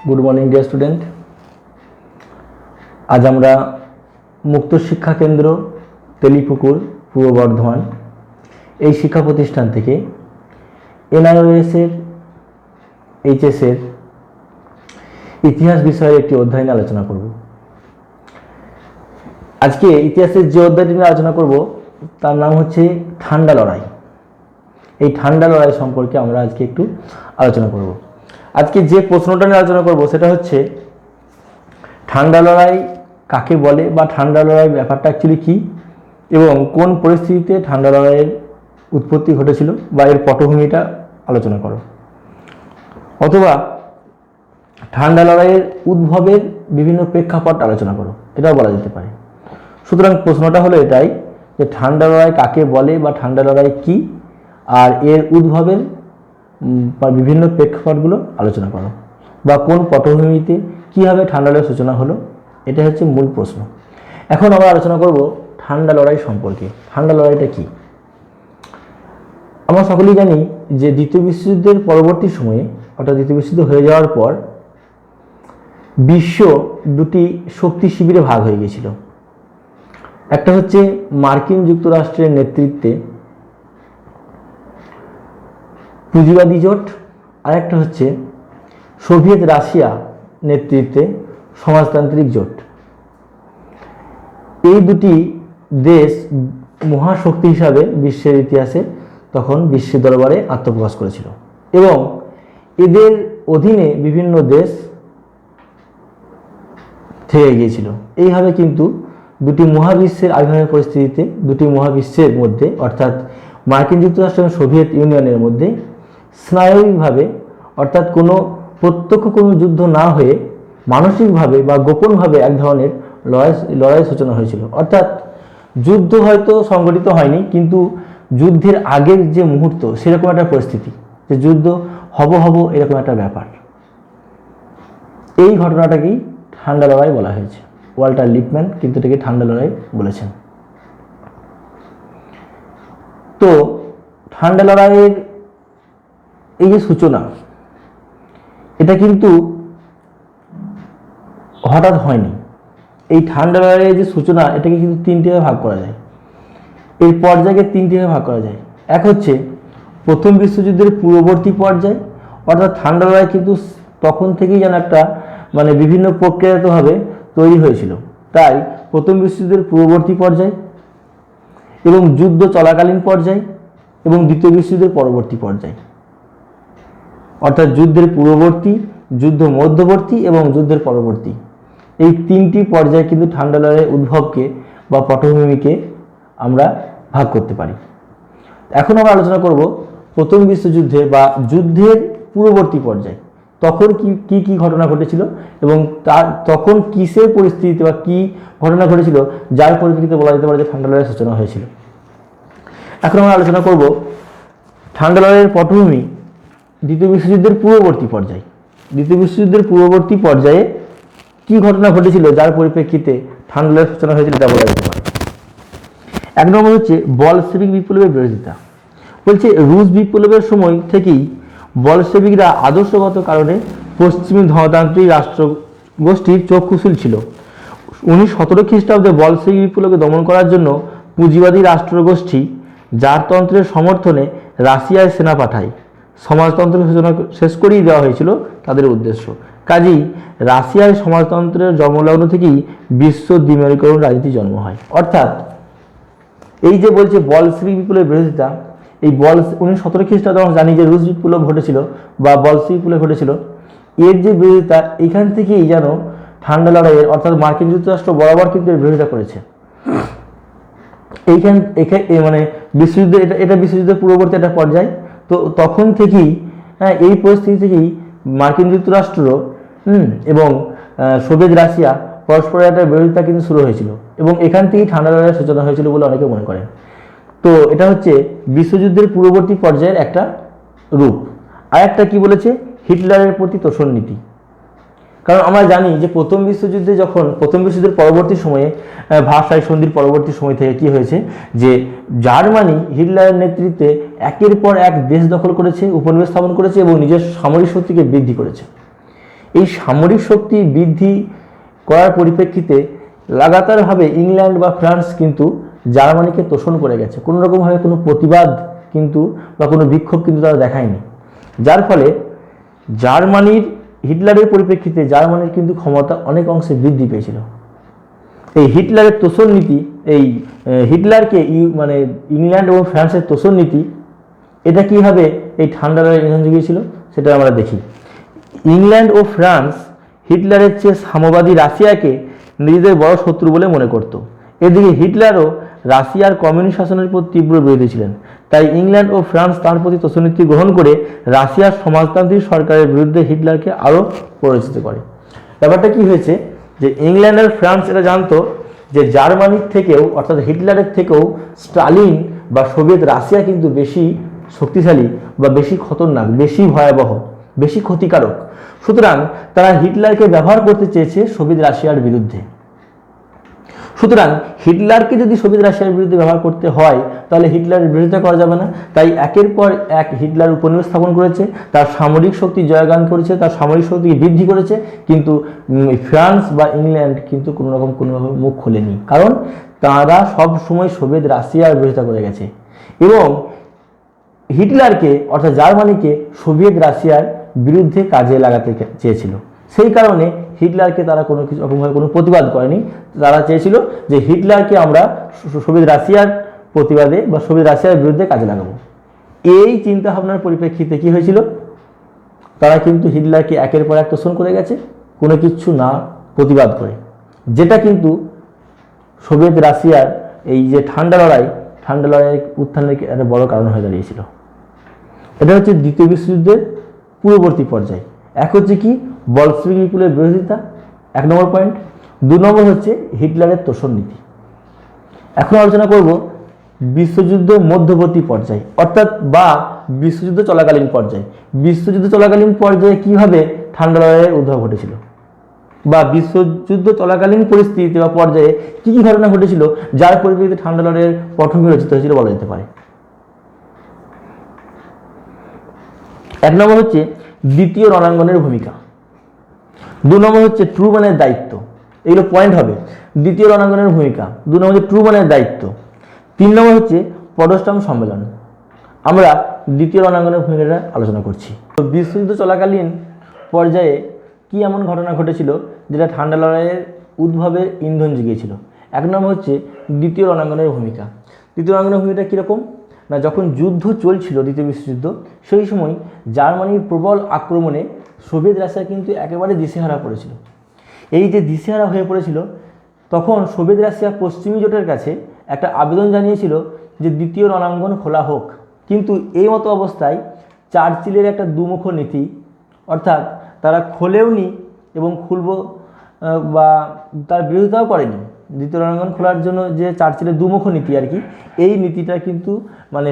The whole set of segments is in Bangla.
Good morning dear student. आज আমরা মুক্ত শিক্ষা কেন্দ্র তেলিপুকুর পূর্ব বর্ধমান এই শিক্ষা প্রতিষ্ঠান থেকে এনআইওএস এর এইচএস এর ইতিহাস বিষয়ের একটি অধ্যায় নিয়ে আলোচনা করব। আজকে ইতিহাসের যে অধ্যায়টি নিয়ে আলোচনা করব তার নাম হচ্ছে ঠান্ডা লড়াই। এই ঠান্ডা লড়াই সম্পর্কে আমরা আজকে একটু আলোচনা করব। আজকে যে প্রশ্নটা নিয়ে আলোচনা করব সেটা হচ্ছে ঠান্ডা লড়াই কাকে বলে বা ঠান্ডা লড়াই ব্যাপারটা অ্যাকচুয়ালি কী এবং কোন পরিস্থিতিতে ঠান্ডা লড়াইয়ের উৎপত্তি ঘটেছিল বা এর পটভূমিটা আলোচনা করো, অথবা ঠান্ডা লড়াইয়ের উদ্ভবের বিভিন্ন প্রেক্ষাপট আলোচনা করো, এটাও বলা যেতে পারে। সুতরাং প্রশ্নটা হলো এটাই যে ঠান্ডা লড়াই কাকে বলে বা ঠান্ডা লড়াই কী আর এর উদ্ভবের বা বিভিন্ন প্রেক্ষাপটগুলো আলোচনা করো বা কোন পটভূমিতে কীভাবে ঠান্ডা লড়াইয়ের সূচনা হলো, এটা হচ্ছে মূল প্রশ্ন। এখন আমরা আলোচনা করব ঠান্ডা লড়াই সম্পর্কে। ঠান্ডা লড়াইটা কী? আমরা সকলেই জানি যে দ্বিতীয় বিশ্বযুদ্ধের পরবর্তী সময়ে অর্থাৎ দ্বিতীয় বিশ্বযুদ্ধ হয়ে যাওয়ার পর বিশ্ব দুটি শক্তি শিবিরে ভাগ হয়ে গিয়েছিল। একটা হচ্ছে মার্কিন যুক্তরাষ্ট্রের নেতৃত্বে পুঁজিবাদী জোট, আর একটা হচ্ছে সোভিয়েত রাশিয়া নেতৃত্বে সমাজতান্ত্রিক জোট। এই দুটি দেশ মহাশক্তি হিসাবে বিশ্বের ইতিহাসে তখন বিশ্বের দরবারে আত্মপ্রকাশ করেছিল এবং এদের অধীনে বিভিন্ন দেশ থেকে গিয়েছিল। এইভাবে কিন্তু দুটি মহাবিশ্বের আবির্ভাবের পরিস্থিতিতে দুটি মহাবিশ্বের মধ্যে অর্থাৎ মার্কিন যুক্তরাষ্ট্র এবং সোভিয়েত ইউনিয়নের মধ্যে স্নায়বিকভাবে অর্থাৎ প্রত্যক্ষ কোনো যুদ্ধ না হয়ে মানসিকভাবে বা গোপনভাবে এক ধরনের লড়াইয়ের সূচনা হয়েছিল। অর্থাৎ যুদ্ধ হয়তো সংগঠিত হয়নি, কিন্তু যুদ্ধের আগের যে মুহূর্ত সেরকম একটা পরিস্থিতি যে যুদ্ধ হব এরকম একটা ব্যাপার, এই ঘটনাটাকেই ঠান্ডা লড়াই বলা হয়েছে। ওয়াল্টার লিপম্যান কিন্তু এটাকে ঠান্ডা লড়াই বলেছেন। তো ঠান্ডা লড়াইয়ের এই যে সূচনা, এটা কিন্তু হঠাৎ হয়নি। এই ঠান্ডা লড়াইয়ের যে সূচনা এটাকে কিন্তু তিনটিভাবে ভাগ করা যায়। এই পর্যায়কে তিনটিভাবে ভাগ করা যায়। এক হচ্ছে প্রথম বিশ্বযুদ্ধের পূর্ববর্তী পর্যায়, অর্থাৎ ঠান্ডা লড়াই কিন্তু তখন থেকেই যেন একটা বিভিন্ন প্রক্রিয়াগতভাবে তৈরি হয়েছিল। তাই প্রথম বিশ্বযুদ্ধের পূর্ববর্তী পর্যায় এবং যুদ্ধ চলাকালীন পর্যায় এবং দ্বিতীয় বিশ্বযুদ্ধের পরবর্তী পর্যায়, অর্থাৎ যুদ্ধের পূর্ববর্তী, যুদ্ধ মধ্যবর্তী এবং যুদ্ধের পরবর্তী, এই তিনটি পর্যায়ে কিন্তু ঠান্ডা লড়াইয়ের উদ্ভবকে বা পটভূমিকে আমরা ভাগ করতে পারি। এখন আমরা আলোচনা করব প্রথম বিশ্বযুদ্ধে বা যুদ্ধের পূর্ববর্তী পর্যায়, তখন কি ঘটনা ঘটেছিল এবং তখন কিসের পরিস্থিতিতে বা কি ঘটনা ঘটেছিল যার পরিপ্রেক্ষিতে বলা যেতে পারে যে ঠান্ডা লড়াইয়ের সূচনা হয়েছিল। এখন আমরা আলোচনা করব ঠান্ডা লড়াইয়ের পটভূমি দ্বিতীয় বিশ্বযুদ্ধের পূর্ববর্তী পর্যায়। দ্বিতীয় বিশ্বযুদ্ধের পূর্ববর্তী পর্যায়ে কি ঘটনা ঘটেছিল যার পরিপ্রেক্ষিতে ঠান্ডা লড়াইয়ের সূচনা হয়েছিল তা বলা যেতে পারে। এক নম্বর হচ্ছে বলশেভিক বিপ্লবের বিরোধিতা। বলছে রুশ বিপ্লবের সময় থেকেই বলশেভিকরা আদর্শগত কারণে পশ্চিমী ধনতান্ত্রিক রাষ্ট্র গোষ্ঠীর চক্ষুশূল ছিল। 1917 খ্রিস্টাব্দে বলশেভিক বিপ্লবকে দমন করার জন্য পুঁজিবাদী রাষ্ট্রগোষ্ঠী জারতন্ত্রের সমর্থনে রাশিয়ায় সেনা পাঠায়। সমাজতন্ত্রের সূচনা শেষ করেই দেওয়া হয়েছিল তাদের উদ্দেশ্য। কাজেই রাশিয়ায় সমাজতন্ত্রের জন্মলগ্ন থেকেই বিশ্ব দ্বিমেরুকরণ রাজনীতি জন্ম হয়। অর্থাৎ এই যে বলছে বলশেভিক বিপ্লবের বিরোধিতা, এই 1917 খ্রিস্টাব্দে আমরা জানি যে রুশ বিপ্লব ঘটেছিল বা বলশেভিক বিপ্লব ঘটেছিল, এর যে বিরোধিতা এখান থেকেই যেন ঠান্ডা লড়াইয়ের অর্থাৎ মার্কিন যুক্তরাষ্ট্র বরাবর কিন্তু এর বিরোধিতা করেছে। মানে বিশ্বযুদ্ধ এটা বিশ্বযুদ্ধের পূর্ববর্তী একটা পর্যায়। তো তখন থেকেই এই পরিস্থিতি থেকেই মার্কিন যুক্তরাষ্ট্র এবং সোভিয়েত রাশিয়া পরস্পরের একটা বিরোধিতা কিন্তু শুরু হয়েছিল এবং এখান থেকেই ঠান্ডা লড়াইয়ের সূচনা হয়েছিল বলে অনেকে মনে করেন। তো এটা হচ্ছে বিশ্বযুদ্ধের পূর্ববর্তী পর্যায়ের একটা রূপ। আর একটা কি বলেছে, হিটলারের প্রতি তোষণ নীতি। কারণ আমরা জানি যে প্রথম বিশ্বযুদ্ধের পরবর্তী সময়ে ভার্সাই সন্ধির পরবর্তী সময় থেকে কি হয়েছে যে জার্মানি হিটলারের নেতৃত্বে একের পর এক দেশ দখল করেছে, উপনিবেশ স্থাপন করেছে এবং নিজের সামরিক শক্তিকে বৃদ্ধি করেছে। এই সামরিক শক্তি বৃদ্ধি করার পরিপ্রেক্ষিতে লাগাতারভাবে ইংল্যান্ড বা ফ্রান্স কিন্তু জার্মানিকে তোষণ করে গেছে, কোনো রকমভাবে কোনো প্রতিবাদ কিন্তু বা কোনো বিক্ষোভ কিন্তু তারা দেখায়নি, যার ফলে জার্মানির হিটলারের পরিপ্রেক্ষিতে জার্মানির কিন্তু ক্ষমতা অনেক অংশে বৃদ্ধি পেয়েছিল। এই হিটলারের তোষণ নীতি, এই হিটলারকে মানে ইংল্যান্ড এবং ফ্রান্সের তোষণ নীতি, এটা কীভাবে এই ঠান্ডা লড়াইয়ে ইন্ধন জুগিয়েছিল সেটা আমরা দেখি। ইংল্যান্ড ও ফ্রান্স হিটলারের চেয়ে সাম্যবাদী রাশিয়াকে নিজেদের বড় শত্রু বলে মনে করত। এদিকে হিটলারও রাশিয়ার কমিউনিস্ট শাসনের প্রতি তীব্র বিরোধী ছিলেন, তাই ইংল্যান্ড ও ফ্রান্স তার প্রতি তোষণনীতি গ্রহণ করে রাশিয়ার সমাজতান্ত্রিক সরকারের বিরুদ্ধে হিটলারকে আরও পরিচিত করে। ব্যাপারটা কি হয়েছে যে ইংল্যান্ড আর ফ্রান্স এটা জানতো যে জার্মানির থেকেও অর্থাৎ হিটলারের থেকেও স্টালিন বা সোভিয়েত রাশিয়া কিন্তু বেশি শক্তিশালী বা বেশি খতরনাক, বেশি ভয়াবহ, বেশি ক্ষতিকারক। সুতরাং তারা হিটলারকে ব্যবহার করতে চেয়েছে সোভিয়েত রাশিয়ার বিরুদ্ধে। সুতরাং হিটলারকে যদি সোভিয়েত রাশিয়ার বিরুদ্ধে ব্যবহার করতে হয় তাহলে হিটলারের বিরোধিতা করা যাবে না। তাই একের পর এক হিটলার উপনিবেশ স্থাপন করেছে, তার সামরিক শক্তি জয়গান করেছে, তার সামরিক শক্তিকে বৃদ্ধি করেছে, কিন্তু ফ্রান্স বা ইংল্যান্ড কিন্তু কোনোভাবে মুখ খোলেনি, কারণ তারা সব সময় সোভিয়েত রাশিয়ার বিরোধিতা করে গেছে এবং হিটলারকে অর্থাৎ জার্মানিকে সোভিয়েত রাশিয়ার বিরুদ্ধে কাজে লাগাতে চেয়েছিল। সেই কারণে হিটলারকে তারা কোনো কিছু রকমভাবে কোনো প্রতিবাদ করেনি। তারা চেয়েছিল যে হিটলারকে আমরা সোভিয়েত রাশিয়ার প্রতিবাদে বা সোভিয়েত রাশিয়ার বিরুদ্ধে কাজে লাগাবো। এই চিন্তাভাবনার পরিপ্রেক্ষিতে কী হয়েছিল, তারা কিন্তু হিটলারকে একের পর এক তোষণ করে গেছে কোনো কিছু না প্রতিবাদ করে, যেটা কিন্তু সোভিয়েত রাশিয়ার এই যে ঠান্ডা লড়াইয়ের উত্থানের একটা বড় কারণ হয়ে দাঁড়িয়েছিল। এটা হচ্ছে দ্বিতীয় বিশ্বযুদ্ধের পূর্ববর্তী পর্যায়ে। এক হচ্ছে কি বলশেভিক বিপ্লবের বিরোধিতা, 1 নম্বর পয়েন্ট। 2 নম্বর হচ্ছে হিটলারের তোষণ নীতি। এখন আলোচনা করব বিশ্বযুদ্ধ মধ্যবর্তী পর্যায়ে অর্থাৎ বা বিশ্বযুদ্ধ চলাকালীন পর্যায়ে। বিশ্বযুদ্ধ চলাকালীন পর্যায়ে কিভাবে ঠান্ডা লড়াইয়ের উদ্ভব ঘটেছিল বা বিশ্বযুদ্ধ চলাকালীন পরিস্থিতি বা পর্যায়ে কি কি ঘটনা ঘটেছিল যার পরিপ্রেক্ষিতে ঠান্ডা লড়াইয়ের পটভূমি রচিত হয়েছিল বলা যেতে পারে। 1 নম্বর হচ্ছে দ্বিতীয় রণাঙ্গনের ভূমিকা। 2 নম্বর হচ্ছে ট্রুম্যানের দায়িত্ব। এগুলো পয়েন্ট হবে। দ্বিতীয় রণাঙ্গনের ভূমিকা, 2 নম্বর হচ্ছে ট্রুম্যানের দায়িত্ব, 3 নম্বর হচ্ছে পটসডাম সম্মেলন। আমরা দ্বিতীয় রণাঙ্গনের ভূমিকাটা আলোচনা করছি। তো বিশ্বযুদ্ধ চলাকালীন পর্যায়ে কি এমন ঘটনা ঘটেছিল যেটা ঠান্ডা লড়াইয়ের উদ্ভবের ইন্ধন জুগিয়েছিল। 1 নম্বর হচ্ছে দ্বিতীয় রণাঙ্গনের ভূমিকা। দ্বিতীয় রণাঙ্গনের ভূমিকা কীরকম না, যখন যুদ্ধ চলছিল দ্বিতীয় বিশ্বযুদ্ধ, সেই সময় জার্মানির প্রবল আক্রমণে সোভিয়েত রাশিয়া কিন্তু একেবারে দিশেহারা পড়েছিল। এই যে দিশেহারা হয়ে পড়েছিল, তখন সোভিয়েত রাশিয়া পশ্চিমী জোটের কাছে একটা আবেদন জানিয়েছিল যে দ্বিতীয় রণাঙ্গন খোলা হোক। কিন্তু এই মতো অবস্থায় চার্চিলের একটা দুমুখ নীতি, অর্থাৎ তারা খোলেওনি এবং খুলব বা তার বিরোধিতাও করেনি। দ্বিতীয় রণাঙ্গন খোলার জন্য যে চার্চিলের দুমুখ নীতি আর কি, এই নীতিটা কিন্তু মানে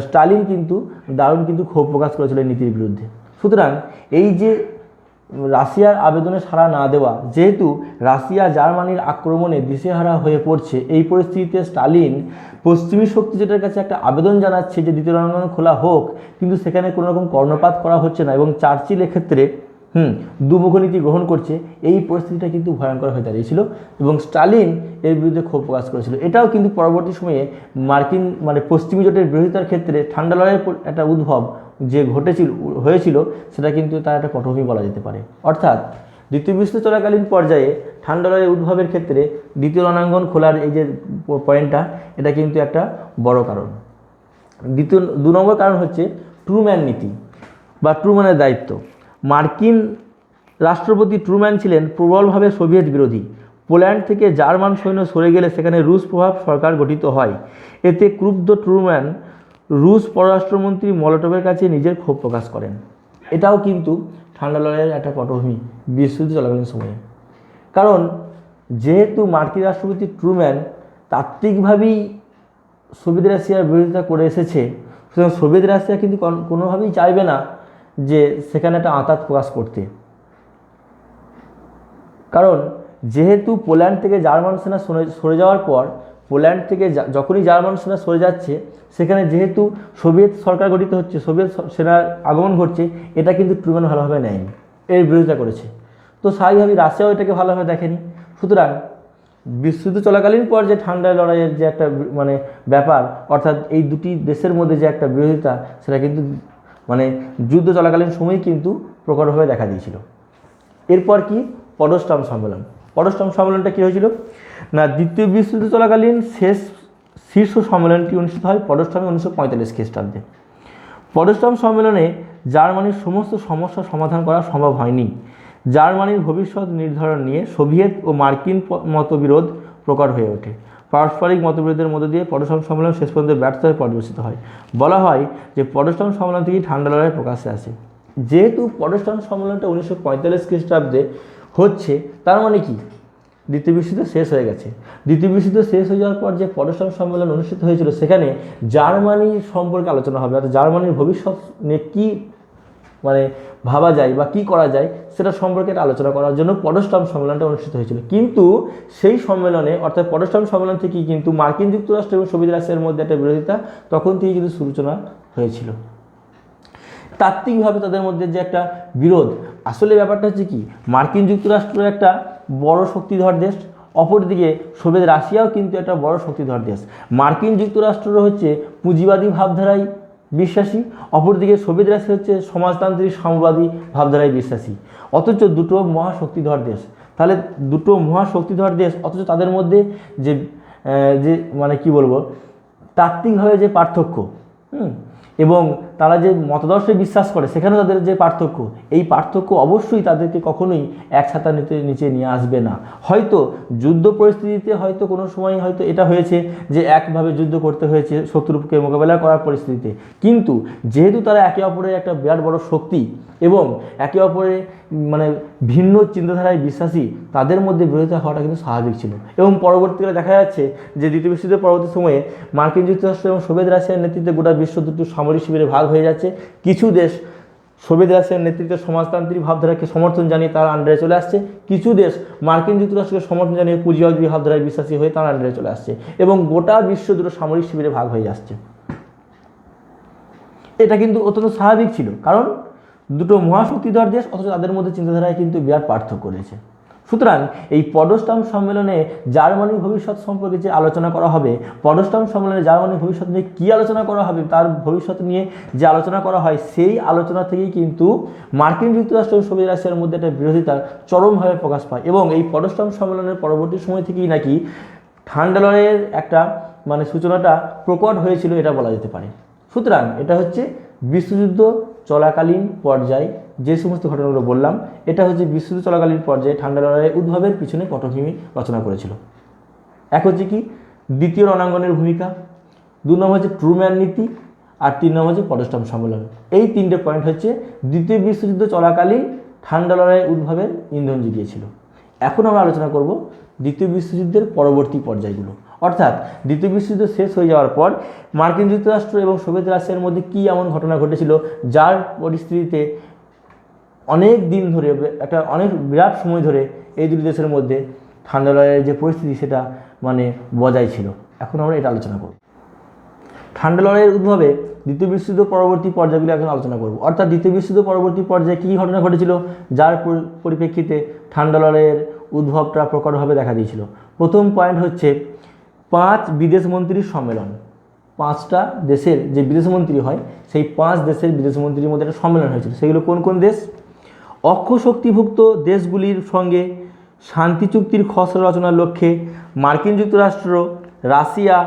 স্টালিন কিন্তু দারুণ কিন্তু ক্ষোভ প্রকাশ করেছিল এই নীতির বিরুদ্ধে। সুতরাং এই যে রাশিয়ার আবেদনে সাড়া না দেওয়া, যেহেতু রাশিয়া জার্মানির আক্রমণে দিশেহারা হয়ে পড়ছে, এই পরিস্থিতিতে স্টালিন পশ্চিমী শক্তি জোটের কাছে একটা আবেদন জানাচ্ছে যে দ্বিতীয় রণাঙ্গন খোলা হোক, কিন্তু সেখানে কোনো রকম কর্ণপাত করা হচ্ছে না এবং চার্চিল এক্ষেত্রে দুমুখ নীতি গ্রহণ করছে। এই পরিস্থিতিটা কিন্তু ভয়ঙ্কর হয়ে দাঁড়িয়েছিল এবং স্টালিন এর বিরুদ্ধে ক্ষোভ প্রকাশ করেছিল। এটাও কিন্তু পরবর্তী সময়ে মার্কিন মানে পশ্চিমী জোটের বিরোধিতার ক্ষেত্রে ঠান্ডা লড়াইয়ের একটা উদ্ভব যে হয়েছিল সেটা কিন্তু তার একটা পটভূমি বলা যেতে পারে। অর্থাৎ দ্বিতীয় বিশ্ব চলাকালীন পর্যায়ে ঠান্ডা লড়াইয়ের উদ্ভবের ক্ষেত্রে দ্বিতীয় রণাঙ্গন খোলার এই যে পয়েন্টটা, এটা কিন্তু একটা বড় কারণ। 2 নম্বর কারণ হচ্ছে ট্রুম্যান নীতি বা ট্রুম্যানের দায়িত্ব। মার্কিন রাষ্ট্রপতি ট্রুম্যান ছিলেন প্রবলভাবে সোভিয়েত বিরোধী। পোল্যান্ড থেকে জার্মান সৈন্য সরে গেলে সেখানে রুশ প্রভাব সরকার গঠিত হয়। এতে ক্রুব্ধ ট্রুম্যান রুশ পররাষ্ট্রমন্ত্রী মলোটোভের কাছে নিজের ক্ষোভ প্রকাশ করেন। এটাও কিন্তু ঠান্ডা লড়াইয়ের একটা পটভূমি বিশ্বযুদ্ধ চলাকালীন সময়ে। কারণ যেহেতু মার্কিন রাষ্ট্রপতি ট্রুম্যান তাত্ত্বিকভাবেই সোভিয়েত রাশিয়ার বিরোধিতা করে এসেছে, সুতরাং সোভিয়েত রাশিয়া কিন্তু কোনোভাবেই চাইবে না যে সেখানে একটা আঘাত প্রকাশ করতে। কারণ যেহেতু পোল্যান্ড থেকে জার্মান সেনা সরে যাওয়ার পর, পোল্যান্ড থেকে যখনই জার্মান সেনা সরে যাচ্ছে, সেখানে যেহেতু সোভিয়েত সরকার গঠিত হচ্ছে, সোভিয়েত সেনার আগমন ঘটছে, এটা কিন্তু ট্রুম্যান ভালোভাবে নেয়নি, এর বিরোধিতা করেছে। তো স্বাভাবিকভাবেই রাশিয়াও এটাকে ভালোভাবে দেখেনি। সুতরাং বিশ্বযুদ্ধ চলাকালীন পর্যায়ে ঠান্ডা লড়াইয়ের যে একটা মানে ব্যাপার, অর্থাৎ এই দুটি দেশের মধ্যে যে একটা বিরোধিতা, সেটা কিন্তু মানে যুদ্ধ চলাকালীন সময় কিন্তু প্রকটভাবে দেখা দিয়েছিল। এরপর কি পডস্টাম সম্মেলন। পডস্টাম সম্মেলনটা কী হয়েছিল না, দ্বিতীয় বিশ্বযুদ্ধ চলাকালীন শেষ শীর্ষ সম্মেলনটি অনুষ্ঠিত হয় পডস্টামে 1945 খ্রিস্টাব্দে। পডস্টাম সম্মেলনে জার্মানির সমস্ত সমস্যার সমাধান করা সম্ভব হয়নি। জার্মানির ভবিষ্যৎ নির্ধারণ নিয়ে সোভিয়েত ও মার্কিন মতবিরোধ প্রকট হয়ে ওঠে। পারস্পরিক মতবিরোধের মধ্য দিয়ে পডস্টাম সম্মেলন শেষ পর্যন্ত ব্যর্থতায় পর্যবেসিত হয়। বলা হয় যে পডস্টাম সম্মেলন থেকেই ঠান্ডা লড়াই প্রকাশ্যে আসে। যেহেতু পডস্টাম সম্মেলনটা 1945 খ্রিস্টাব্দে হচ্ছে, তার মানে কি দ্বিতীয় বিশ্বযুদ্ধ শেষ হয়ে গেছে। দ্বিতীয় বিশ্বযুদ্ধ শেষ হয়ে যাওয়ার পর যে পডস্টাম সম্মেলন অনুষ্ঠিত হয়েছিল, সেখানে জার্মানি সম্পর্কে আলোচনা হবে, অর্থাৎ জার্মানির ভবিষ্যৎ নিয়ে কী মানে ভাবা যায় বা কী করা যায় সেটা সম্পর্কে আলোচনা করার জন্য পডস্টাম সম্মেলনটা অনুষ্ঠিত হয়েছিল। কিন্তু সেই সম্মেলনে, অর্থাৎ পডস্টাম সম্মেলন থেকেই কিন্তু মার্কিন যুক্তরাষ্ট্র এবং সোভিয়েত রাশিয়ার মধ্যে একটা বিরোধিতা তখন থেকেই কিন্তু সূচনা হয়েছিল। তাত্ত্বিকভাবে তাদের মধ্যে যে একটা বিরোধ, আসলে ব্যাপারটা হচ্ছে কি, মার্কিন যুক্তরাষ্ট্র একটা বড় শক্তিধর দেশ, অপরদিকে সোভিয়েত রাশিয়াও কিন্তু একটা বড় শক্তিধর দেশ। মার্কিন যুক্তরাষ্ট্র হচ্ছে পুঁজিবাদী ভাবধারায় বিশ্বাসী, অপরদিকে সোভিয়েত রাশিয়া হচ্ছে সমাজতান্ত্রিক সাম্যবাদী ভাবধারায় বিশ্বাসী। অথচ দুটো মহাশক্তিধর দেশ, তাহলে দুটো মহাশক্তিধর দেশ, অথচ তাদের মধ্যে যে যে মানে কি বলবো, তাত্ত্বিকভাবে যে পার্থক্য এবং তারা যে মতাদর্শে বিশ্বাস করে সেখানে তাদের যে পার্থক্য, এই পার্থক্য অবশ্যই তাদেরকে কখনোই এক ছাতার নিচে নিয়ে আসবে না। হয়তো যুদ্ধ পরিস্থিতিতে হয়তো কোনো সময় হয়তো এটা হয়েছে যে একভাবে যুদ্ধ করতে হয়েছে শত্রুকে মোকাবেলা করার পরিস্থিতিতে, কিন্তু যেহেতু তারা একে অপরের একটা বিরাট বড় শক্তি এবং একে অপরে মানে ভিন্ন চিন্তাধারায় বিশ্বাসী, তাদের মধ্যে বিরোধিতা হওয়াটা কিন্তু স্বাভাবিক ছিল। এবং পরবর্তীকালে দেখা যাচ্ছে যে দ্বিতীয় বিশ্বযুদ্ধের পরবর্তী সময়ে মার্কিন যুক্তরাষ্ট্র এবং সোভিয়েত রাশিয়ার নেতৃত্বে গোটা বিশ্ব দুটো সামরিক শিবিরে ভাগ হয়ে যাচ্ছে। কিছু দেশ সোভিয়েত রাশিয়ার নেতৃত্বে সমাজতান্ত্রিক ভাবধারাকে সমর্থন জানিয়ে তার আন্ডারে চলে আসছে, কিছু দেশ মার্কিন যুক্তরাষ্ট্রকে সমর্থন জানিয়ে পুঁজিবাদী ভাবধারায় বিশ্বাসী হয়ে তার আন্ডারে চলে আসছে এবং গোটা বিশ্ব দুটো সামরিক শিবিরে ভাগ হয়ে যাচ্ছে। এটা কিন্তু অত্যন্ত স্বাভাবিক ছিল, কারণ দুটো মহাশক্তিধর দেশ, অথচ তাদের মধ্যে চিন্তাধারায় কিন্তু বিরাট পার্থক্য রয়েছে। সুতরাং এই পডস্টাম সম্মেলনে জার্মানির ভবিষ্যৎ সম্পর্কে যে আলোচনা করা হবে, পডস্টাম সম্মেলনে জার্মানির ভবিষ্যৎ নিয়ে কী আলোচনা করা হবে, তার ভবিষ্যৎ নিয়ে যে আলোচনা করা হয়, সেই আলোচনা থেকেই কিন্তু মার্কিন যুক্তরাষ্ট্র এবং সোভিয়েত রাশিয়ার মধ্যে একটা বিরোধিতা চরমভাবে প্রকাশ পায়। এবং এই পডস্টাম সম্মেলনের পরবর্তী সময় থেকেই নাকি ঠান্ডা লড়াইয়ের একটা মানে সূচনাটা প্রকট হয়েছিল, এটা বলা যেতে পারে। সুতরাং এটা হচ্ছে বিশ্বযুদ্ধ চলাকালীন পর্যায়ে যে সমস্ত ঘটনাগুলো বললাম, এটা হচ্ছে বিশ্বযুদ্ধ চলাকালীন পর্যায়ে ঠান্ডা লড়াইয়ের উদ্ভবের পিছনে পটভূমি রচনা করেছিল। এক হচ্ছে কি দ্বিতীয় রণাঙ্গনের ভূমিকা, 2 নম্বর হচ্ছে ট্রুম্যান নীতি, আর 3 নম্বর হচ্ছে পডস্টাম সম্মেলন। এই 3টে পয়েন্ট হচ্ছে দ্বিতীয় বিশ্বযুদ্ধ চলাকালীন ঠান্ডা লড়াইয়ের উদ্ভবের ইন্ধন জুগিয়েছিল। এখন আমরা আলোচনা করব দ্বিতীয় বিশ্বযুদ্ধের পরবর্তী পর্যায়গুলো, অর্থাৎ দ্বিতীয় বিশ্বযুদ্ধ শেষ হয়ে যাওয়ার পর মার্কিন যুক্তরাষ্ট্র এবং সোভিয়েত রাশিয়ার মধ্যে কী এমন ঘটনা ঘটেছিল যার পরিস্থিতিতে অনেক দিন ধরে একটা অনেক বিরাট সময় ধরে এই দুটি দেশের মধ্যে ঠান্ডা লড়াইয়ের যে পরিস্থিতি সেটা মানে বজায় ছিল। এখন আমরা এটা আলোচনা করব। ঠান্ডা লড়াইয়ের উদ্ভবে দ্বিতীয় বিশ্বযুদ্ধ পরবর্তী পর্যায়গুলো এখন আলোচনা করব, অর্থাৎ দ্বিতীয় বিশ্বযুদ্ধ পরবর্তী পর্যায়ে কী ঘটনা ঘটেছিল যার পরিপ্রেক্ষিতে ঠান্ডা লড়াইয়ের উদ্ভবটা প্রকটভাবে দেখা দিয়েছিল। প্রথম পয়েন্ট হচ্ছে 5 বিদেশমন্ত্রীর সম্মেলন। 5টা দেশের যে বিদেশমন্ত্রী হয়, সেই 5 দেশের বিদেশমন্ত্রীর মধ্যে একটা সম্মেলন হয়েছিল। সেগুলো কোন কোন দেশ? অক্ষশক্তিভুক্ত দেশগুলির সঙ্গে শান্তি চুক্তির খসড়া রচনার লক্ষ্যে মার্কিন যুক্তরাষ্ট্র, রাশিয়া,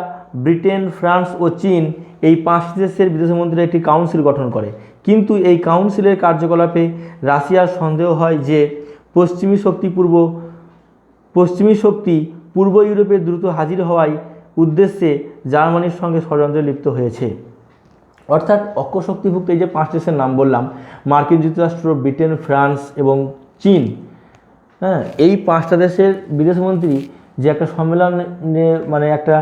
ব্রিটেন, ফ্রান্স ও চীন এই 5টি দেশের বিদেশমন্ত্রীরা একটি কাউন্সিল গঠন করে। কিন্তু এই কাউন্সিলের কার্যকলাপে রাশিয়ার সন্দেহ হয় যে পশ্চিমী শক্তি পূর্ব ইউরোপে দ্রুত হাজির হওয়ায় উদ্দেশ্যে জার্মানির সঙ্গে ষড়যন্ত্রে লিপ্ত হয়েছে। অর্থাৎ অক্ষশক্তিভুক্ত এই যে 5 দেশের নাম বললাম, মার্কিন যুক্তরাষ্ট্র, ব্রিটেন, ফ্রান্স এবং চীন, এই 5টা দেশের বিদেশমন্ত্রী যে একটা সম্মেলনে মানে একটা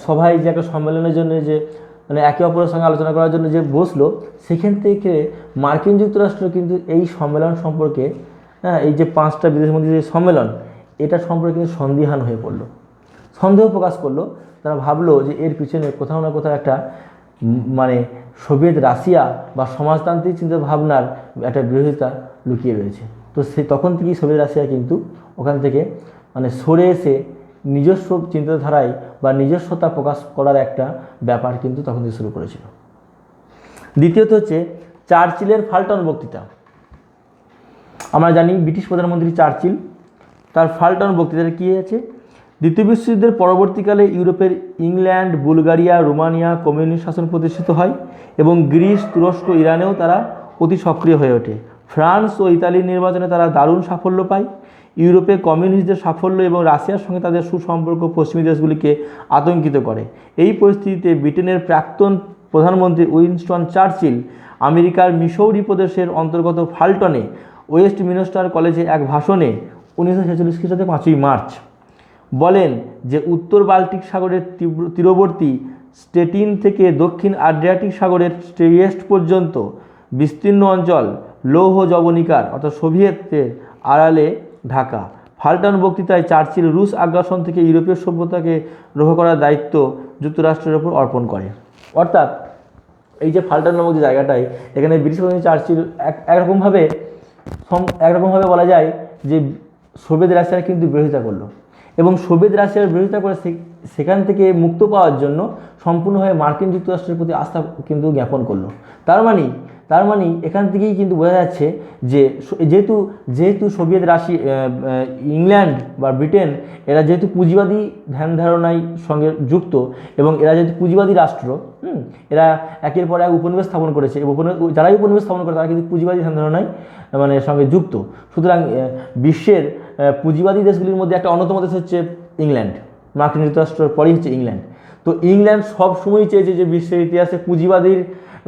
সভায় যে একটা সম্মেলনের জন্য যে মানে একে অপরের সঙ্গে আলোচনা করার জন্য যে বসলো, সেখান থেকে মার্কিন যুক্তরাষ্ট্র কিন্তু এই সম্মেলন সম্পর্কে এই যে 5টা বিদেশমন্ত্রীর যে সম্মেলন, এটা সম্পর্কে কিন্তু সন্দিহান হয়ে পড়লো, সন্দেহ প্রকাশ করলো। তারা ভাবলো যে এর পিছনে কোথাও না কোথাও একটা মানে সোভিয়েত রাশিয়া বা সমাজতান্ত্রিক চিন্তা ভাবনার একটা বিরোধিতা লুকিয়ে রয়েছে। তো তখন থেকেই সোভিয়েত রাশিয়া কিন্তু ওখান থেকে মানে সরে এসে নিজস্ব চিন্তাধারায় বা নিজস্বতা প্রকাশ করার একটা ব্যাপার কিন্তু তখন থেকে শুরু করেছিল। দ্বিতীয়ত হচ্ছে চার্চিলের ফাল্টন বক্তৃতা। আমরা জানি ব্রিটিশ প্রধানমন্ত্রী চার্চিল, তার ফাল্টন বক্তৃতাটা কী আছে, দ্বিতীয় বিশ্বযুদ্ধের পরবর্তীকালে ইউরোপের ইংল্যান্ড, বুলগারিয়া, রোমানিয়া কমিউনিস্ট শাসন প্রতিষ্ঠিত হয় এবং গ্রিস, তুরস্ক, ইরানেও তারা অতি সক্রিয় হয়ে ওঠে। ফ্রান্স ও ইতালির নির্বাচনে তারা দারুণ সাফল্য পায়। ইউরোপে কমিউনিস্টদের সাফল্য এবং রাশিয়ার সঙ্গে তাদের সুসম্পর্ক পশ্চিমী দেশগুলিকে আতঙ্কিত করে। এই পরিস্থিতিতে ব্রিটেনের প্রাক্তন প্রধানমন্ত্রী উইনস্টন চার্চিল আমেরিকার মিসৌরি প্রদেশের অন্তর্গত ফাল্টনে ওয়েস্টমিনস্টার কলেজে এক ভাষণে 1946 খ্রিস্টাব্দে 5ই মার্চ বলেন যে উত্তর বাল্টিক সাগরের তীরবর্তী স্টেটিন থেকে দক্ষিণ আড্রিয়াটিক সাগরের ট্রিয়েস্ট পর্যন্ত বিস্তীর্ণ অঞ্চল লৌহ যবনিকার অর্থাৎ সোভিয়েতের আড়ালে ঢাকা। ফাল্টন বক্তৃতায় চার্চিল রুশ আগ্রাসন থেকে ইউরোপীয় সভ্যতাকে রক্ষা করার দায়িত্ব যুক্তরাষ্ট্রের ওপর অর্পণ করে। অর্থাৎ এই যে ফাল্টন নামক যে জায়গাটায়, এখানে ব্রিটিশ প্রধানমন্ত্রী চার্চিল একরকমভাবে বলা যায় যে সোভিয়েত রাশিয়ার কিন্তু বিরোধিতা করলো এবং সোভিয়েত রাশিয়ার বিরোধিতা করে সেখান থেকে মুক্ত পাওয়ার জন্য সম্পূর্ণভাবে মার্কিন যুক্তরাষ্ট্রের প্রতি আস্থা কিন্তু জ্ঞাপন করলো। তার মানে এখান থেকেই কিন্তু বোঝা যাচ্ছে যে যেহেতু সোভিয়েত ইংল্যান্ড বা ব্রিটেন এরা যেহেতু পুঁজিবাদী ধ্যান ধারণায় সঙ্গে যুক্ত এবং এরা যেহেতু পুঁজিবাদী রাষ্ট্র, এরা একের পর এক উপনিবেশ স্থাপন করেছে এবং যারাই উপনিবেশ স্থাপন করে তারা কিন্তু পুঁজিবাদী ধ্যান ধারণায় মানে সঙ্গে যুক্ত। সুতরাং বিশ্বের পুঁজিবাদী দেশগুলির মধ্যে একটা অন্যতম দেশ হচ্ছে ইংল্যান্ড। মার্কিন যুক্তরাষ্ট্রের পরেই হচ্ছে ইংল্যান্ড। তো ইংল্যান্ড সবসময় চেয়েছে যে বিশ্বের ইতিহাসে পুঁজিবাদীর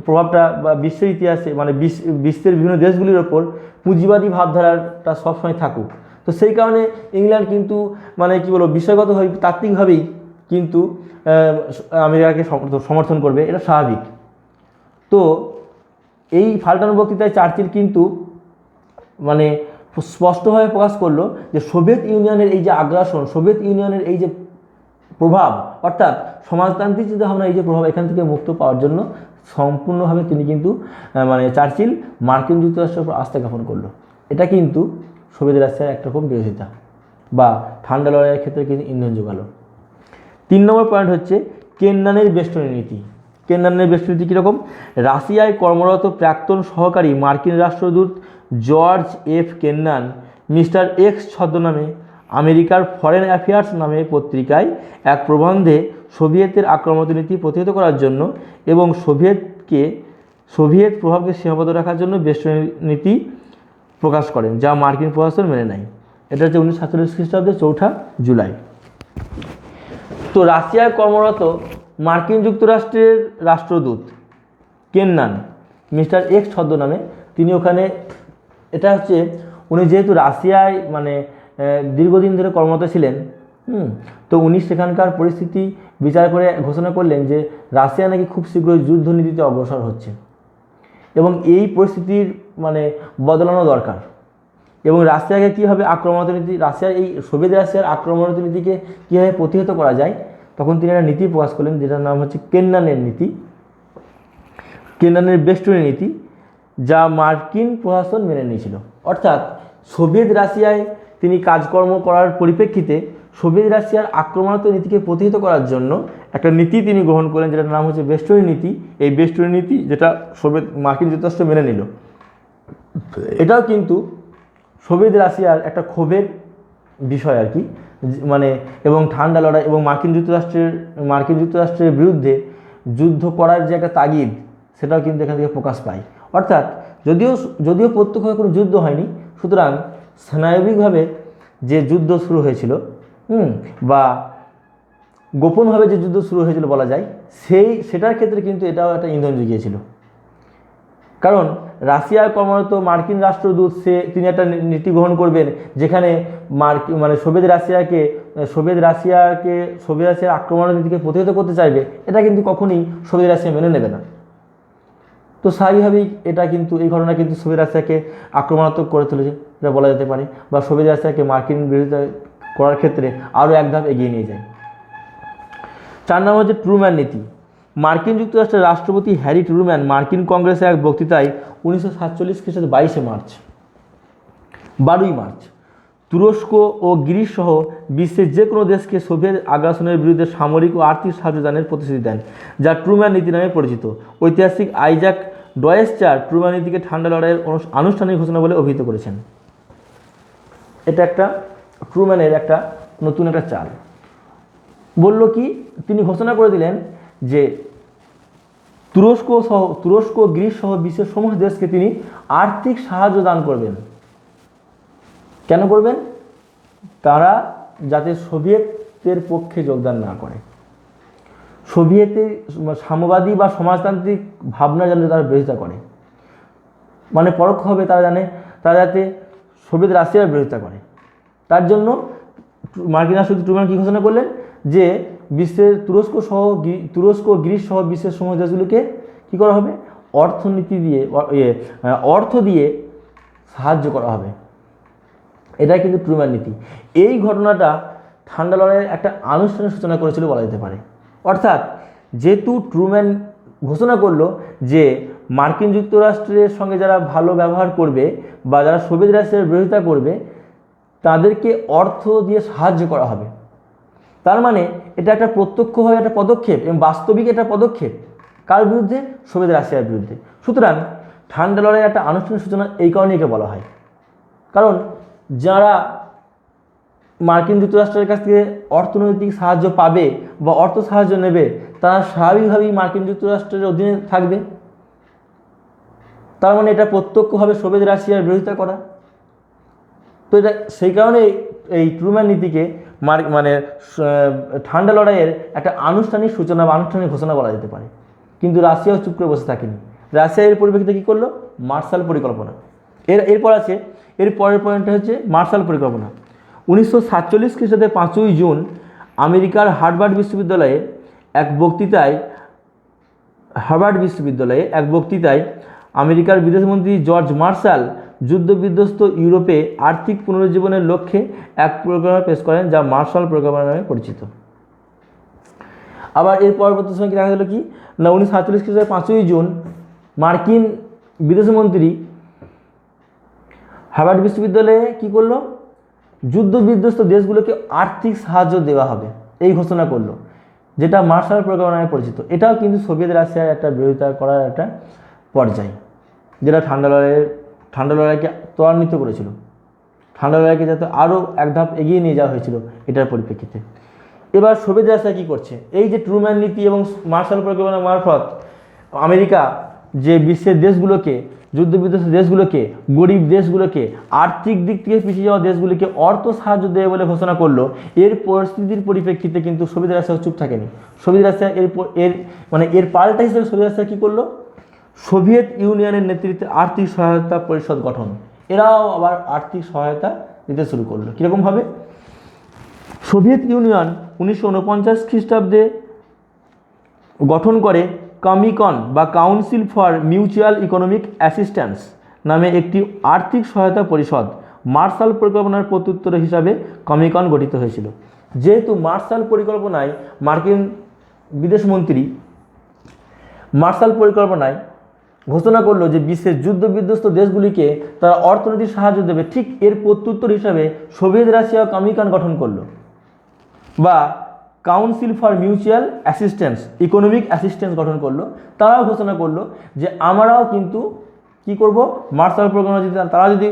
প্রভাবটা বা বিশ্বের ইতিহাসে মানে বিশ্বের বিভিন্ন দেশগুলির ওপর পুঁজিবাদী ভাবধারাটা সবসময় থাকুক। তো সেই কারণে ইংল্যান্ড কিন্তু মানে কী বলবো বিষয়গতভাবে তাত্ত্বিকভাবেই কিন্তু আমেরিকাকে সমর্থন করবে, এটা স্বাভাবিক। তো এই ফাল্টন বক্তৃতায় চার্চিল কিন্তু মানে স্পষ্টভাবে প্রকাশ করলো যে সোভিয়েত ইউনিয়নের এই যে আগ্রাসন, সোভিয়েত ইউনিয়নের এই যে প্রভাব অর্থাৎ সমাজতান্ত্রিক চিন্তাভাবনা এই যে প্রভাব, এখান থেকে মুক্ত পাওয়ার জন্য সম্পূর্ণভাবে তিনি কিন্তু মানে চার্চিল মার্কিন যুক্তরাষ্ট্রের উপর আস্থা জ্ঞাপন করলো। এটা কিন্তু সোভিয়েত রাশিয়ার একরকম বিরোধিতা বা ঠান্ডা লড়াইয়ের ক্ষেত্রে কিন্তু ইন্ধন যোগালো। 3 নম্বর পয়েন্ট হচ্ছে কেন্নানের বেষ্টনী নীতি। কেন্নানের বেষ্টনী নীতি কীরকম? রাশিয়ায় কর্মরত প্রাক্তন সহকারী মার্কিন রাষ্ট্রদূত George F Kennan mister X ছদ্মনামে আমেরিকার ফরেন অ্যাফেয়ার্স নামে পত্রিকায় এক প্রবন্ধে সোভিয়েতের আক্রমণাত্মক নীতি প্রতিহত করার জন্য এবং সোভিয়েত প্রভাবকে সীমাবদ্ধ রাখার জন্য বেষ্টনী নীতি প্রকাশ করেন, যা মার্কিন প্রশাসন মেনে নেয়। এটা হচ্ছে 1947 খ্রিস্টাব্দে 4 জুলাই। তো রাশিয়ায় কর্মরত মার্কিন যুক্তরাষ্ট্রের রাষ্ট্রদূত কেন্নান মিস্টার এক্স ছদ্মনামে তিনি ওখানে, এটা হচ্ছে উনি যেহেতু রাশিয়ায় মানে দীর্ঘদিন ধরে কর্মরত ছিলেন, তো উনি সেখানকার পরিস্থিতি বিচার করে ঘোষণা করলেন যে রাশিয়া নাকি খুব শীঘ্রই যুদ্ধনীতিতে অগ্রসর হচ্ছে এবং এই পরিস্থিতির মানে বদলানো দরকার এবং রাশিয়াকে কীভাবে আক্রমণাত্মক নীতি, সোভিয়েত রাশিয়ার আক্রমণাত্মক নীতিকে কীভাবে প্রতিহত করা যায়, তখন তিনি একটা নীতি প্রকাশ করলেন যেটার নাম হচ্ছে কেন্নানের নীতি, কেন্নানের বেষ্টনী নীতি, যা মার্কিন প্রশাসন মেনে নিয়েছিল। অর্থাৎ সোভিয়েত রাশিয়ায় তিনি কাজকর্ম করার পরিপ্রেক্ষিতে সোভিয়েত রাশিয়ার আক্রমণাত্মক নীতিকে প্রতিহত করার জন্য একটা নীতি তিনি গ্রহণ করলেন যেটার নাম হচ্ছে বেষ্টনী নীতি। এই বেষ্টনী নীতি যেটা মার্কিন যুক্তরাষ্ট্র মেনে নিল, এটাও কিন্তু সোভিয়েত রাশিয়ার একটা ক্ষোভের বিষয় আর কি, মানে এবং ঠান্ডা লড়াই এবং মার্কিন যুক্তরাষ্ট্রের বিরুদ্ধে যুদ্ধ করার যে একটা তাগিদ, সেটাও কিন্তু এখান থেকে প্রকাশ পায়। অর্থাৎ যদিও প্রত্যক্ষভাবে কোনো যুদ্ধ হয়নি, সুতরাং স্নায়বিকভাবে যে যুদ্ধ শুরু হয়েছিল বা গোপনভাবে যে যুদ্ধ শুরু হয়েছিল বলা যায়, সেটার ক্ষেত্রে কিন্তু এটাও একটা ইন্ধন জুগিয়েছিল। কারণ রাশিয়ার কর্মরত মার্কিন রাষ্ট্রদূত তিনি একটা নীতি গ্রহণ করবেন যেখানে মানে সোভিয়েত রাশিয়ার আক্রমণের নীতিকে প্রতিহত করতে চাইবে, এটা কিন্তু কখনোই সোভিয়েত রাশিয়া মেনে নেবে না। তো স্বাভাবিকভাবেই এটা কিন্তু এই ঘটনা কিন্তু সোভিয়েত রাশিয়াকে আক্রমণাত্মক করে তুলেছে, এটা বলা যেতে পারে, বা সোভিয়েত রাশিয়াকে মার্কিন বিরোধিতা করার ক্ষেত্রে আরও এক ধাপ এগিয়ে নিয়ে যায়। 4 নম্বর হচ্ছে ট্রুম্যান নীতি। মার্কিন যুক্তরাষ্ট্রের রাষ্ট্রপতি হ্যারি ট্রুম্যান মার্কিন কংগ্রেসে এক বক্তৃতায় 1947 খ্রিস্টাব্দে 22 মার্চ 12 মার্চ তুরস্ক ও গ্রিস সহ বিশ্বের যে কোনো দেশকে সোভিয়েত আগ্রাসনের বিরুদ্ধে সামরিক ও আর্থিক সাহায্য দানের প্রতিশ্রুতি দেন, যা ট্রুম্যান নীতি নামে পরিচিত। ঐতিহাসিক আইজাক ডয়েসচার ট্রুম্যান নীতিকে ঠান্ডা লড়াইয়ের আনুষ্ঠানিক ঘোষণা বলে অভিহিত করেছেন। এটা একটা ট্রুম্যানের একটা নতুন একটা চাল। বলল কি, তিনি ঘোষণা করে দিলেন যে তুরস্ক গ্রিস সহ বিশ্বের সমস্ত দেশকে তিনি আর্থিক সাহায্য দান করবেন। কেন করবেন? তারা যাতে সোভিয়েতের পক্ষে যোগদান না করে, সোভিয়েতের সাম্যবাদী বা সমাজতান্ত্রিক ভাবনা যেন তারা বিরোধিতা করে, মানে পরোক্ষভাবে তারা যাতে সোভিয়েত রাশিয়ার বিরোধিতা করে। তার জন্য মার্কিন রাষ্ট্রপতি ট্রুম্যান কী ঘোষণা করলেন যে বিশ্বের তুরস্ক গ্রিস সহ বিশ্বের সমস্ত দেশগুলোকে কী করা হবে, অর্থ দিয়ে সাহায্য করা হবে। এটাই কিন্তু ট্রুম্যান নীতি। এই ঘটনাটা ঠান্ডা লড়াইয়ের একটা আনুষ্ঠানিক সূচনা করেছিল বলা যেতে পারে। অর্থাৎ যেহেতু ট্রুম্যান ঘোষণা করলো যে মার্কিন যুক্তরাষ্ট্রের সঙ্গে যারা ভালো ব্যবহার করবে বা যারা সোভিয়েত রাশিয়ার বিরোধিতা করবে তাদেরকে অর্থ দিয়ে সাহায্য করা হবে, তার মানে এটা একটা প্রত্যক্ষভাবে একটা পদক্ষেপ এবং বাস্তবিক একটা পদক্ষেপ কার বিরুদ্ধে? সোভিয়েত রাশিয়ার বিরুদ্ধে। সুতরাং ঠান্ডা লড়াইয়ের একটা আনুষ্ঠানিক সূচনা এই কারণেই একে বলা হয়, কারণ যারা মার্কিন যুক্তরাষ্ট্রের কাছ থেকে অর্থনৈতিক সাহায্য পাবে বা অর্থ সাহায্য নেবে তারা স্বাভাবিকভাবেই মার্কিন যুক্তরাষ্ট্রের অধীনে থাকবে। তার মানে এটা প্রত্যক্ষভাবে সোভিয়েত রাশিয়ার বিরোধিতা করা। তো এটা সেই কারণে এই ট্রুম্যান নীতিকে মানে ঠান্ডা লড়াইয়ের একটা আনুষ্ঠানিক সূচনা বা আনুষ্ঠানিক ঘোষণা বলা যেতে পারে। কিন্তু রাশিয়াও চুপ করে বসে থাকেনি। রাশিয়া এর পরিপ্রেক্ষিতে কী করলো? মার্শাল পরিকল্পনা। এরপর আছে, এর পরের পয়েন্টটা হচ্ছে মার্শাল পরিকল্পনা। 1947 খ্রিস্টাব্দের 5ই জুন আমেরিকার হার্ভার্ড বিশ্ববিদ্যালয়ে এক বক্তৃতায় আমেরিকার বিদেশমন্ত্রী জর্জ মার্শাল যুদ্ধবিধ্বস্ত ইউরোপে আর্থিক পুনরুজ্জীবনের লক্ষ্যে এক পরিকল্পনা পেশ করেন, যা মার্শাল পরিকল্পনা নামে পরিচিত। আবার এর পরবর্তী সময় কি দেখা গেল কি না, 1947 খ্রিস্টাব্দের 5ই জুন মার্কিন বিদেশমন্ত্রী হার্ভার্ড বিশ্ববিদ্যালয়ে কী করলো? যুদ্ধবিধ্বস্ত দেশগুলোকে আর্থিক সাহায্য দেওয়া হবে এই ঘোষণা করলো, যেটা মার্শাল পরিকল্পনা নামে পরিচিত। এটাও কিন্তু সোভিয়েত রাশিয়ার একটা বিরোধিতা করার একটা পর্যায়, যেটা ঠান্ডা লড়াইকে ত্বরান্বিত করেছিল, ঠান্ডা লড়াইকে যাতে আরও এক ধাপ এগিয়ে নিয়ে যাওয়া হয়েছিল এটার পরিপ্রেক্ষিতে। এবার সোভিয়েত রাশিয়া কী করছে? এই যে ট্রুম্যান নীতি এবং মার্শাল পরিকল্পনা মারফত আমেরিকা যে বিশ্বের দেশগুলোকে, যুদ্ধবিধ্বস্ত দেশগুলোকে, গরিব দেশগুলোকে, আর্থিক দিক থেকে পিছিয়ে যাওয়া দেশগুলিকে অর্থ সাহায্য দেবে বলে ঘোষণা করলো। এর পরিস্থিতির পরিপ্রেক্ষিতে কিন্তু সোভিয়েত রাশিয়া চুপ থাকেনি। সোভিয়েত রাশিয়া এর পাল্টা হিসেবে সোভিয়েত রাশিয়া কী করলো? সোভিয়েত ইউনিয়নের নেতৃত্বে আর্থিক সহায়তা পরিষদ গঠন, এরাও আবার আর্থিক সহায়তা দিতে শুরু করলো। কীরকমভাবে? সোভিয়েত ইউনিয়ন 1949 খ্রিস্টাব্দে গঠন করে কমিকন বা council for mutual economic assistance নামে একটি আর্থিক সহায়তা পরিষদ। মার্শাল পরিকল্পনার প্রত্যুত্তর হিসাবে কমিকন গঠিত হয়েছিল। যেহেতু মার্শাল পরিকল্পনায় মার্কিন বিদেশমন্ত্রী মার্শাল পরিকল্পনায় ঘোষণা করলো যে বিশ্বের যুদ্ধবিধ্বস্ত দেশগুলিকে তারা অর্থনৈতিক সাহায্য দেবে, ঠিক এর প্রত্যুত্তর হিসাবে সোভিয়েত রাশিয়া কমিকন গঠন করলো বা council for mutual assistance economic assistance গঠন করলো। তারাও ঘোষণা করলো যে আমরাও কিন্তু কি করব, মার্শাল পরিকল্পনা যদি তারা যদি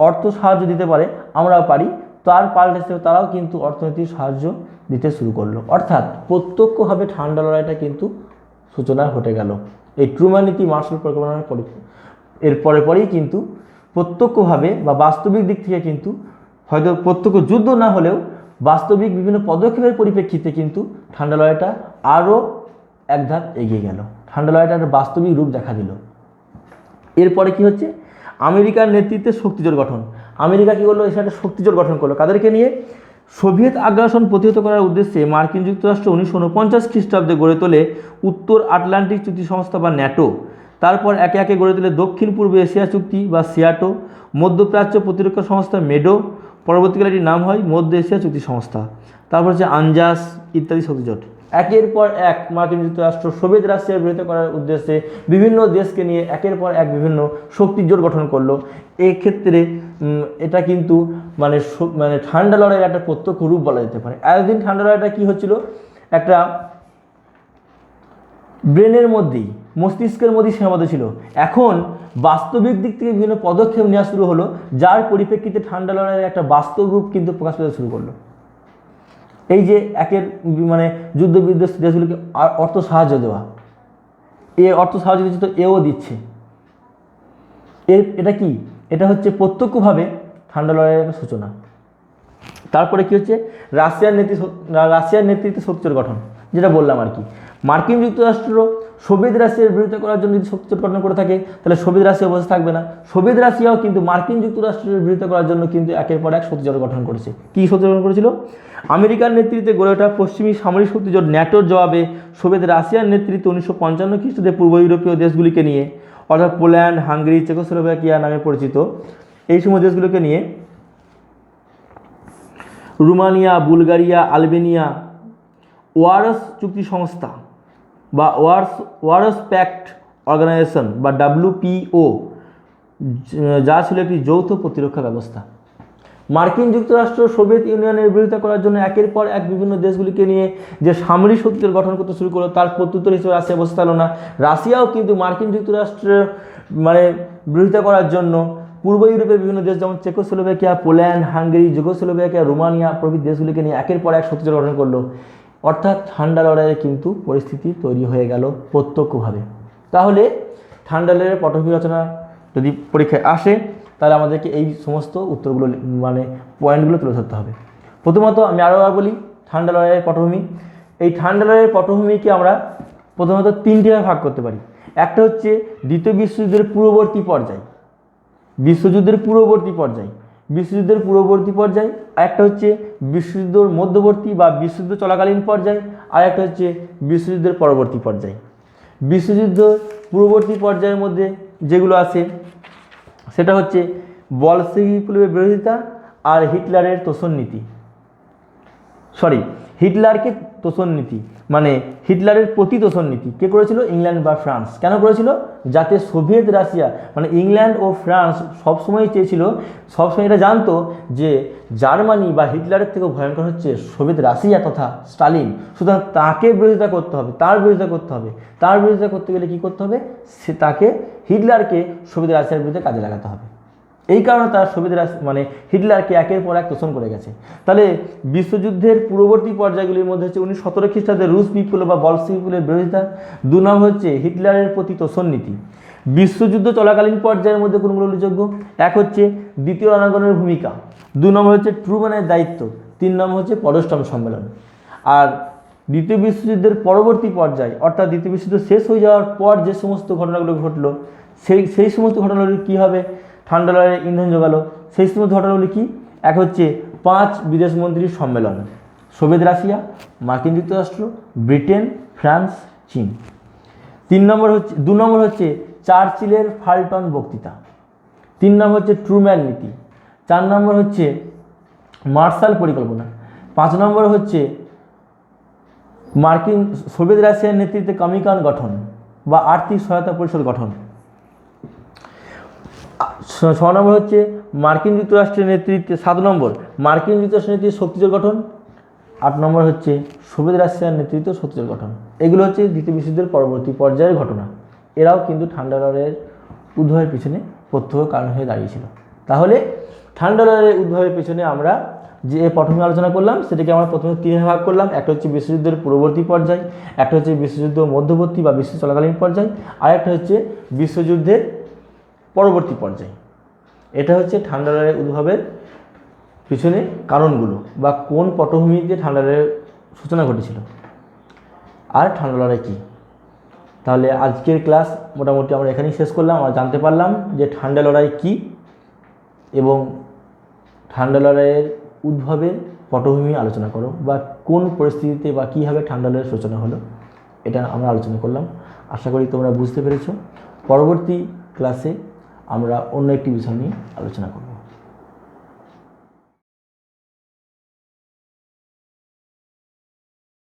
অর্থ সাহায্য দিতে পারে আমরাও পারি, তার পাল্টা হিসেবে তারাও কিন্তু অর্থনৈতিক সাহায্য দিতে শুরু করলো। অর্থাৎ প্রত্যক্ষভাবে ঠান্ডা লড়াইটা কিন্তু সূচনা ঘটে গেল এই ট্রুম্যান নীতি মার্শাল পরিকল্পনার এর পরেই কিন্তু প্রত্যক্ষভাবে বা বাস্তবিক দিক থেকে কিন্তু হয়তো প্রত্যক্ষ যুদ্ধ না হলেও বাস্তবিক বিভিন্ন পদক্ষেপের পরিপ্রেক্ষিতে কিন্তু ঠান্ডা লড়াইটা আরও এক ধাপ এগিয়ে গেল, ঠান্ডা লড়াইটা একটা বাস্তবিক রূপ দেখা দিল। এরপরে কি হচ্ছে? আমেরিকার নেতৃত্বে শক্তিজোট গঠন। আমেরিকা কী করলো? এসে একটা শক্তিজোট গঠন করলো। কাদেরকে নিয়ে? সোভিয়েত আগ্রাসন প্রতিহত করার উদ্দেশ্যে মার্কিন যুক্তরাষ্ট্র 1949 খ্রিস্টাব্দে গড়ে তোলে উত্তর আটলান্টিক চুক্তি সংস্থা বা ন্যাটো। তারপর একে একে গড়ে তোলে দক্ষিণ পূর্ব এশিয়া চুক্তি বা সিয়াটো, মধ্যপ্রাচ্য প্রতিরক্ষা সংস্থা মেডো, পরবর্তীকালে এটির নাম হয় মধ্য এশিয়া চুক্তি সংস্থা, তারপর হচ্ছে আনজাস ইত্যাদি শক্তিজোট। একের পর এক মার্কিন যুক্তরাষ্ট্র সোভিয়েত রাশিয়ার বিরোধিতা করার উদ্দেশ্যে বিভিন্ন দেশকে নিয়ে একের পর এক বিভিন্ন শক্তির জোট গঠন করলো। এক্ষেত্রে এটা কিন্তু মানে মানে ঠান্ডা লড়াইয়ের একটা প্রত্যক্ষ রূপ বলা যেতে পারে। এতদিন ঠান্ডা লড়াইটা কী হচ্ছিল, একটা ব্রেনের মধ্যেই, মস্তিষ্কের মধ্যেই সীমাবদ্ধ ছিল। এখন বাস্তবিক দিক থেকে বিভিন্ন পদক্ষেপ নেওয়া শুরু হলো, যার পরিপ্রেক্ষিতে ঠান্ডা লড়াইয়ের একটা বাস্তব রূপ কিন্তু প্রকাশ পেতে শুরু করলো। এই যে একের মানে যুদ্ধ বিধ্বস্ত দেশগুলোকে অর্থ সাহায্য দেওয়া, এ অর্থ সাহায্য দিচ্ছে তো এও দিচ্ছে, এটা কি, এটা হচ্ছে প্রত্যক্ষভাবে ঠান্ডা লড়াইয়ের একটা সূচনা। তারপরে কি হচ্ছে, রাশিয়ার নেতৃত্বে শক্তির গঠন, যেটা বললাম আর কি। মার্কিন যুক্তরাষ্ট্র সোভিয়েত রাশিয়ার বিরোধিতা করার জন্য যদি শক্তির গঠন করে থাকে, তাহলে সোভিয়েত রাশিয়া বসে থাকবে না। সোভিয়েত রাশিয়াও কিন্তু মার্কিন যুক্তরাষ্ট্রের বিরোধিতা করার জন্য কিন্তু একের পর এক শক্তিজোট গঠন করেছে। কী শক্তিজোট গঠন করেছিল? আমেরিকার নেতৃত্বে গড়ে ওঠা পশ্চিমী সামরিক শক্তিজোট ন্যাটোর জবাবে সোভিয়েত রাশিয়ার নেতৃত্বে 1955 খ্রিস্টাব্দে পূর্ব ইউরোপীয় দেশগুলিকে নিয়ে, অর্থাৎ পোল্যান্ড, হাঙ্গেরি, চেকোস্লোভাকিয়া নামে পরিচিত এই সময় দেশগুলোকে নিয়ে রোমানিয়া, বুলগারিয়া, আলবেনিয়া ওয়ারস চুক্তি সংস্থা বা ওয়ারস প্যাক্ট অর্গানাইজেশন বা WPO, যা ছিল একটি যৌথ প্রতিরক্ষা ব্যবস্থা। মার্কিন যুক্তরাষ্ট্র সোভিয়েত ইউনিয়নের বিরোধিতা করার জন্য একের পর এক বিভিন্ন দেশগুলিকে নিয়ে যে সামরিক শক্তির গঠন করতে শুরু করলো, তার প্রত্যুত্তর হিসেবে রাশিয়া বসে থাকলো না। রাশিয়াও কিন্তু মার্কিন যুক্তরাষ্ট্রের মানে বিরোধিতা করার জন্য পূর্ব ইউরোপের বিভিন্ন দেশ যেমন চেকোস্লোভাকিয়া, পোল্যান্ড, হাঙ্গেরি, যুগোস্লোভাকিয়া, রোমানিয়া প্রভৃতি দেশগুলিকে নিয়ে একের পর এক শক্তিজোট গঠন করলো। অর্থাৎ ঠান্ডা লড়াইয়ে কিন্তু পরিস্থিতি তৈরি হয়ে গেল প্রত্যক্ষভাবে। তাহলে ঠান্ডা লড়াইয়ের পটভূমি রচনা যদি পরীক্ষায় আসে, তাহলে আমাদেরকে এই সমস্ত উত্তরগুলো মানে পয়েন্টগুলো তুলে ধরতে হবে। প্রথমত আমি আরও বলি, ঠান্ডা লড়াইয়ের পটভূমি, এই ঠান্ডা লড়াইয়ের পটভূমিকে আমরা প্রথমত তিনটি ভাগে ভাগ করতে পারি। একটা হচ্ছে দ্বিতীয় বিশ্বযুদ্ধের পূর্ববর্তী পর্যায়, বিশ্বযুদ্ধের পূর্ববর্তী পর্যায়, একটা হচ্ছে বিশ্বযুদ্ধের মধ্যবর্তী বা বিশ্বযুদ্ধ চলাকালীন পর্যায়, আর একটা হচ্ছে বিশ্বযুদ্ধের পরবর্তী পর্যায়। বিশ্বযুদ্ধ পূর্ববর্তী পর্যায়ের মধ্যে যেগুলো আছে সেটা হচ্ছে বলশেভিক বিপ্লবের বিরোধিতা আর হিটলারকে তোষণ নীতি, মানে হিটলারের প্রতি তোষণ নীতি কে করেছিল? ইংল্যান্ড বা ফ্রান্স। কেন করেছিল? যাতে সোভিয়েত রাশিয়া মানে ইংল্যান্ড ও ফ্রান্স সবসময় চেয়েছিল, সবসময় এটা জানতো যে জার্মানি বা হিটলারের থেকেও ভয়ঙ্কর হচ্ছে সোভিয়েত রাশিয়া তথা স্টালিন। সুতরাং তাকে বিরোধিতা করতে হবে, তার বিরোধিতা করতে গেলে কী করতে হবে? তাকে হিটলারকে সোভিয়েত রাশিয়ার বিরুদ্ধে কাজে লাগাতে হবে। এই কারণে তারা মানে হিটলারকে একের পর এক তোষণ করে গেছে। তাহলে বিশ্বযুদ্ধের পূর্ববর্তী পর্যায়গুলির মধ্যে হচ্ছে 1917 খ্রিস্টাব্দে রুশ বিপ্লব বা বলশেভিক বিপ্লবের বিরোধিতা, 2 নম্বর হচ্ছে হিটলারের প্রতি তোষণ নীতি। বিশ্বযুদ্ধ চলাকালীন পর্যায়ের মধ্যে কোনগুলো উল্লেখযোগ্য? এক হচ্ছে দ্বিতীয় রণাঙ্গনের ভূমিকা, 2 নম্বর হচ্ছে ট্রুম্যানের দায়িত্ব, 3 নম্বর হচ্ছে পডস্টম সম্মেলন। আর দ্বিতীয় বিশ্বযুদ্ধের পরবর্তী পর্যায় অর্থাৎ দ্বিতীয় বিশ্বযুদ্ধ শেষ হয়ে যাওয়ার পর যে সমস্ত ঘটনাগুলো ঘটলো, সেই সমস্ত ঘটনাগুলি কী হবে? ঠান্ডা লড়াইয়ে ইন্ধন জোগালো। সেই সমস্ত ঘটনাগুলি কি? এক হচ্ছে 5 বিদেশ মন্ত্রীর সম্মেলন, সোভিয়েত রাশিয়া, মার্কিন যুক্তরাষ্ট্র, ব্রিটেন, ফ্রান্স, চীন। 2 নম্বর হচ্ছে চার্চিলের ফাল্টন বক্তৃতা, 3 নম্বর হচ্ছে ট্রুম্যান নীতি, 4 নম্বর হচ্ছে মার্শাল পরিকল্পনা, 5 নম্বর হচ্ছে সোভিয়েত রাশিয়ার নেতৃত্বে কমিকান গঠন বা আর্থিক সহায়তা পরিষদ গঠন, 6 নম্বর হচ্ছে মার্কিন যুক্তরাষ্ট্রের নেতৃত্বে 7 নম্বর মার্কিন যুক্তরাষ্ট্রের নেতৃত্বে শক্তিজোট গঠন, 8 নম্বর হচ্ছে সোভিয়েত রাশিয়ার নেতৃত্বে শক্তিজোট গঠন। এগুলো হচ্ছে দ্বিতীয় বিশ্বযুদ্ধের পরবর্তী পর্যায়ের ঘটনা। এরাও কিন্তু ঠান্ডা লড়াইয়ের উদ্ভবের পিছনে প্রত্যক্ষ কারণ হয়ে দাঁড়িয়েছিল। তাহলে ঠান্ডা লড়াইয়ের উদ্ভবের পিছনে আমরা যে পটভূমি আলোচনা করলাম সেটাকে আমরা প্রথমে 3 ভাগ করলাম। একটা হচ্ছে বিশ্বযুদ্ধের পূর্ববর্তী পর্যায়, একটা হচ্ছে বিশ্বযুদ্ধ মধ্যবর্তী বা বিশ্ব চলাকালীন পর্যায়, আর একটা হচ্ছে বিশ্বযুদ্ধের পরবর্তী পর্যায়। এটা হচ্ছে ঠান্ডা লড়াইয়ের উদ্ভবের পিছনে কারণগুলো বা কোন পটভূমিতে ঠান্ডা লড়াইয়ের সূচনা ঘটেছিল আর ঠান্ডা লড়াই কী। তাহলে আজকের ক্লাস মোটামুটি আমরা এখানেই শেষ করলাম। আমরা জানতে পারলাম যে ঠান্ডা লড়াই কী এবং ঠান্ডা লড়াইয়ের উদ্ভবের পটভূমি আলোচনা করো বা কোন পরিস্থিতিতে বা কীভাবে ঠান্ডা লড়াইয়ের সূচনা হলো, এটা আমরা আলোচনা করলাম। আশা করি তোমরা বুঝতে পেরেছো। পরবর্তী ক্লাসে আমরা অন্য একটি বিষয় নিয়ে আলোচনা করব।